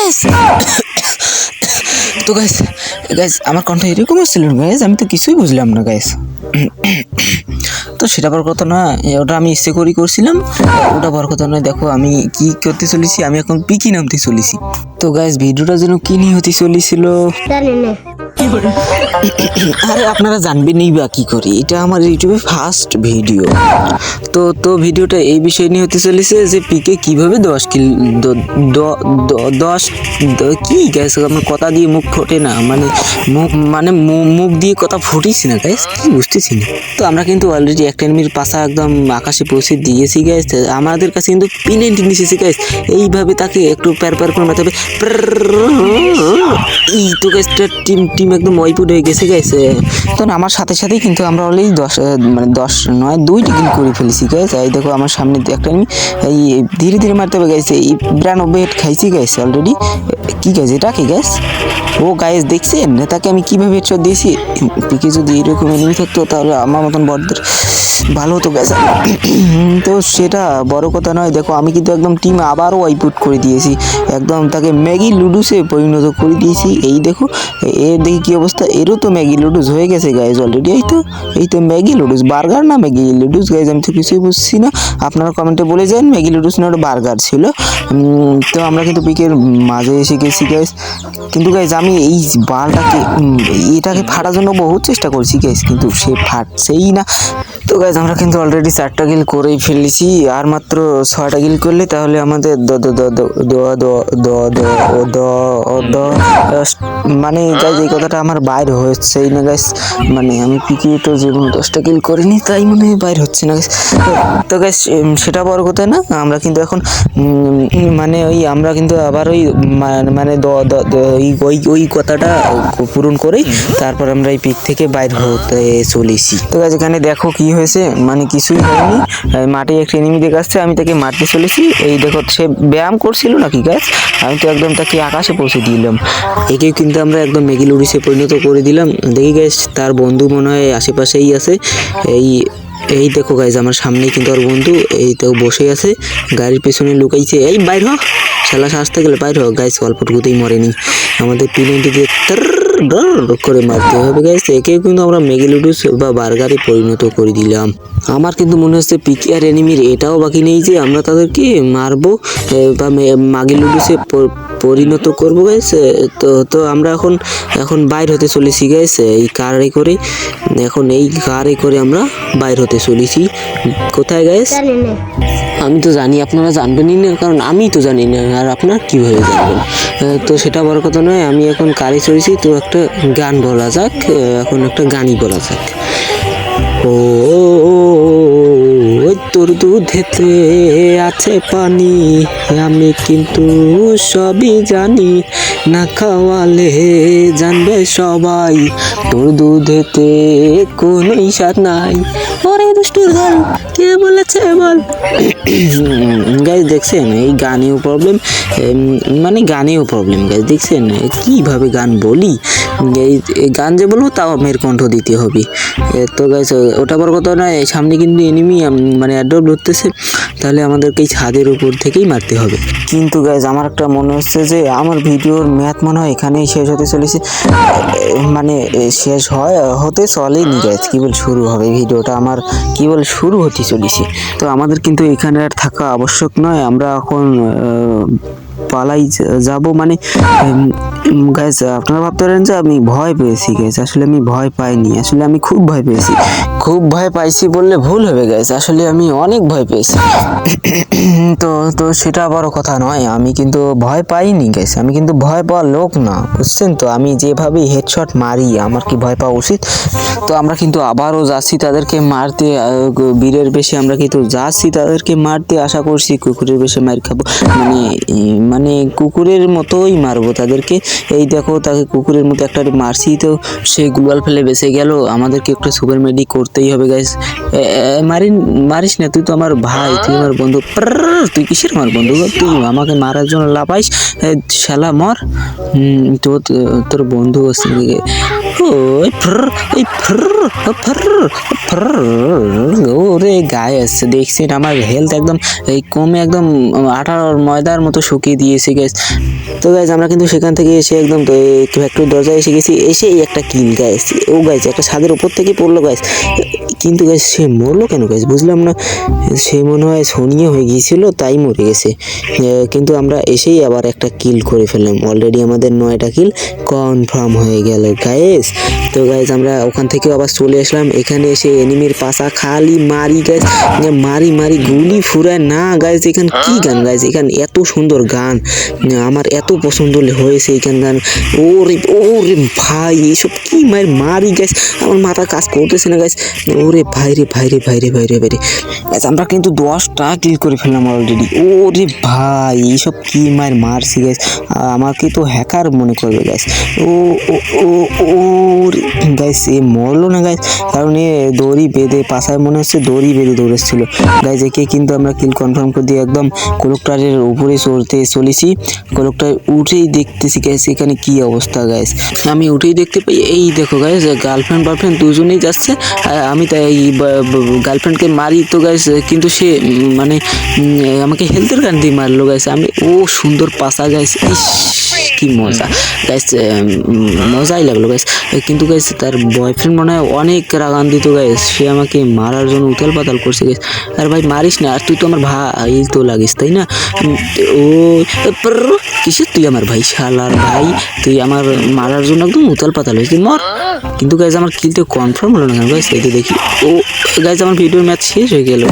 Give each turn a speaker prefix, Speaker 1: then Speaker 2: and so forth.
Speaker 1: Guys তো guys guys আমার কণ্ঠ এরকম ছিল গাইস, আমি তো কিছুই বুঝলাম না গাইস। তো সেটা বড় কথা না, ওটা আমি ইচ্ছে করেই করছিলাম, ওটা বড় কথা নয়। দেখো আমি কি করতে চলেছি, আমি এখন পিকি নামতে চলেছি। তো গাইস ভিডিওটা যেন কি নিয়ে হতে চলেছিল
Speaker 2: জানি না।
Speaker 1: আরে আপনারা জানবেনই বা কি করে, এটা আমার ইউটিউবে ফার্স্ট ভিডিও। তো ভিডিওটা এই বিষয় নিয়ে হতে চলেছে যে পিকে কিভাবে 10 কিল 10 কি গাইস, আমার কথা দিয়ে মুখ ফোটে না, মুখ দিয়ে কথা ফুটিছি না গাইস, কি বুঝতেছি না। তো আমরা কিন্তু অলরেডি একটা এনিমির পাশা একদম আকাশে পৌঁছে দিয়েছি গাইস। আমাদের কাছে কিন্তু পিনেন্টি নিয়েছে গাইস, এইভাবে তাকে একটু প্যার করে মারতে হবে। এই তো গাইস টিম একদম ওয়াইপুট হয়ে গেছে গাইস। তো আমার সাথে সাথেই কিন্তু আমরা অলরেডি 10 নয় 2টি কিল করে ফেলেছি গাইস। এই দেখো আমার সামনে একটা এনিমি, এই ধীরে ধীরে মারতে হবে গাইস। এই 92 হেড খাইছি গাইস অলরেডি। কি গাইস এটা কি গাইস? ও গাইস দেখছেন তাকে আমি কিভাবে হেডশট দিয়েছি। পিকে যদি এরকম এনিমি থাকতো তাহলে আমার মতন বড়দের ভালো হতো গাইস। তো সেটা বড় কথা নয়। দেখো আমি কিন্তু একদম টিম আবারও ওয়াইপুট করে দিয়েছি, একদম তাকে ম্যাগি লুডুসে পরিণত করে দিয়েছি। এই দেখো এর দেখি কি অবস্থা, এরও তো ম্যাগি লুডুস হয়ে গেছে গাইস অলরেডি। এই তো ম্যাগি লুডুস, বার্গার না ম্যাগি লুডুস গাইস, আমি তো কিছুই বুঝছি না। আপনারা কমেন্টে বলে যান ম্যাগি লুডুস না ওটা বার্গার ছিল। তো আমরা কিন্তু পিকের মাঝে এসে গেছি গাইস। কিন্তু গাইস আমি এই বালটাকে এটাকে ফাটার জন্য বহুত চেষ্টা করছি গাইস, কিন্তু সে ফাটছেই না। তো গাইস আমরা কিন্তু অলরেডি 4টা কিল করেই ফেলেছি, আর মাত্র 6টা কিল করলে তাহলে আমাদের মানে গাইস এই কথাটা আমার বাইর হচ্ছেই না গাইস। মানে আমি পিকে তো জীবন 10টা কিল করিনি, তাই মনে বাইর হচ্ছে না গাইস। তো গাইস সেটা বড় কথা না, আমরা কিন্তু এখন মানে আমরা কিন্তু আবার মানে ওই কথাটা পূরণ করেই তারপর আমরা এই পিক থেকে বাইর হতে চলেছি। তো গাইস এখানে দেখো কি হয়েছে, মানে কিছুই হয়নি। মাঠে একটা এনিমি দেখাচ্ছে, আমি তাকে মারতে চলেছি। এই দেখো সে ব্যায়াম করছিল নাকি গাইস, আমি তো একদম তাকে আকাশে পৌঁছে দিলাম। একেও কিন্তু আমরা একদম ম্যাগি লুডুসে পরিণত করে দিলাম। দেখি গাইস তার বন্ধু মনে হয় আশেপাশেই আছে। এই দেখো গাইস আমার সামনেই কিন্তু আর বন্ধু, এই তো বসে আছে গাড়ির পেছনে লুকাইছে। এই বাইর হ শালা, আসতে গেলে বাইর হ গাইস। অল্পটুকুতেই মরেনি, আমাদের পিনেন্টি দিয়ে করে মারতে হবে গাইস। একেও কিন্তু আমরা ম্যাগি লুডুস বা বার্গারে পরিণত করে দিলাম। আমার কিন্তু মনে হচ্ছে পিকে আর এনিমির এটাও বাকি নেই যে আমরা তাদেরকে মারবো বা ম্যাগি লুডুসে পরিণত করবো গাইস। তো আমরা এখন বাইর হতে চলেছি গাইস এই কারে করে। এখন এই কারে করে আমরা বাইর হতে চলেছি। কোথায় গাইস আমি তো জানি, আপনারা জানবেনই না, কারণ আমি তো জানি না, আর আপনার কীভাবে জানবেন। তো সেটা বড় কথা নয়, আমি এখন কারে চলেছি। তো একটা গান বলা যাক, এখন একটা গানই বলা যাক। ও তোর দুধেতে আছে পানি, আমি কিন্তু সবই জানি, না খাওয়ালে জানবে সবাই, তোর দুধেতে কোনো স্বাদ নাই। ওরে দুষ্টুর দল কে বলেছে বল। গাইস দেখছেন এই গানেও প্রবলেম, মানে গানেও প্রবলেম গাইস। দেখছেন কিভাবে গান বলি, এই গান যে বলবো তাও মেয়ের কণ্ঠ দিতে হবে। তো গাইস ওটা বড় কথা নয়, সামনে কিন্তু এনিমি মানে অ্যাড্রপ ধরতেছে, তাহলে আমাদেরকে এই ছাদের উপর থেকেই মারতে হবে। কিন্তু গাইস আমার একটা মনে হচ্ছে যে আমার ভিডিওর ম্যাথ মনে হয় এখানেই শেষ হতে চলেছে, মানে শেষ হতে চলেনি গাইস, কেবল শুরু হবে ভিডিওটা, আমার কেবল শুরু হতে চলেছে। তো আমাদের কিন্তু এখানে আর থাকা আবশ্যক নয়, আমরা এখন পালাই যাব। মানে গাইস আপনারা ভাবতে পারেন যে আমি ভয় পেয়েছি গাইস, আসলে আমি ভয় পাইনি, আসলে আমি খুব ভয় পেয়েছি। খুব ভয় পাইছি বললে ভুল হবে গাইস, আসলে আমি অনেক ভয় পেয়েছি। তো সেটা বড় কথা নয়, আমি কিন্তু ভয় পাইনি গাইস, আমি কিন্তু ভয় পাওয়ার লোক না, বুঝছেন তো। আমি যেভাবে হেডশট মারি, আমার কি ভয় পাওয়া উচিত? তো আমরা কিন্তু আবারও যাচ্ছি তাদেরকে মারতে, বীরের বেশি আমরা কিন্তু যাচ্ছি তাদেরকে মারতে। আশা করছি কুকুরের বেশি মার খাবো, মানে কুকুরের মতোই মারবো তাদেরকে। এই দেখো তাকে কুকুরের মতো একটা মারছি, তো সে গ্লোয়াল ফেলে বেঁচে গেল। আমাদেরকে একটা সুপার মেডি করতেই হবে গাইস। মারিস না, তুই তো আমার ভাই, তুই আমার বন্ধু। তুই কিসের আমার বন্ধু? তুই আমাকে মারার জন্য লাফাইস, শালা মর। তোর বন্ধু ওরে গাইস দেখছেন আমার হেলথ একদম এই কমে একদম আঠার ময়দার মতো শুকিয়ে দিয়েছে গাইস। তো গাইস আমরা কিন্তু সেখান থেকে এসে একদম ফ্যাক্টরির দরজায় এসে গেছি, এসেই একটা কিল গাইস। ও গাইস একটা ছাদের উপর থেকে পড়লো গাইস, কিন্তু গাইস সে মরলো কেন গাইস বুঝলাম না। সে মনে হয় সোনিয়া হয়ে গিয়েছিল তাই মরে গেছে। কিন্তু আমরা এসেই আবার একটা কিল করে ফেললাম, অলরেডি আমাদের 9টা কিল কনফার্ম হয়ে গেল গাইস। তো গাইস আমরা ওখান থেকে আবার চলে আসলাম, এখানে এসে এনিমির পাশা খালি মারি গাইস, মারি মারি গুলি ফুরায় না গাইস। এখানে কি গান গাইস, এখানে এত সুন্দর গান আমার এত পছন্দ হয়েছে এখান গান। ওরে ওরে ভাই এইসব কি মারি গাইস, আমার মাথা কাজ করতেছে না গাইস। ওরে ভাই রে ভাই রে ভাই রে ভাই রে ভাই রে গাইস, আমরা কিন্তু 10টা কিল করে ফেললাম অলরেডি। ওরে ভাই এইসব কি মারছি গাইস, আমাকে তো হ্যাকার মনে করবে গাইস। ও ও ও ও গাইস এ মরলো না গাইস, কারণ এ দড়ি বেঁধে পাশায় মনে হচ্ছে দড়ি বেঁধে দৌড়েছিল গাইস। একে কিন্তু আমরা কিল কনফার্ম করে দিয়ে একদম কলুকটারের উপরে চলেছি। কলুকটার উঠেই দেখতেছি গাইস এখানে কি অবস্থা গাইস। আমি উঠেই দেখতে পাই এই দেখো গাইস গার্লফ্রেন্ড দুজনেই যাচ্ছে। আমি তাই গার্লফ্রেন্ডকে মারি তো গাইস, কিন্তু সে মানে আমাকে হেলথের গান দিয়ে মারলো গাইস। আমি ও সুন্দর পাশা গাইস, ইস কি মজা গাইস, মজাই লাগলো গাইস। কিন্তু গাইস তার বয়ফ্রেন্ড মনে হয় অনেক রাগান্বিত গাইস, সে আমাকে মারার জন্য উথাল পাতাল করছে গাইস। আর ভাই মারিস না, আর তুই তো আমার ভাই তো লাগিস তাই না। ও কিসের তুই আমার ভাই, শালার ভাই তুই আমার মারার জন্য একদম উথাল পাতাল হয়েছিস, মর। কিন্তু গাইস আমার কিল তো কনফার্ম হলো না গাইস, এই দেখি ও গাইস আমার ভিডিওর ম্যাচ শেষ হয়ে গেল।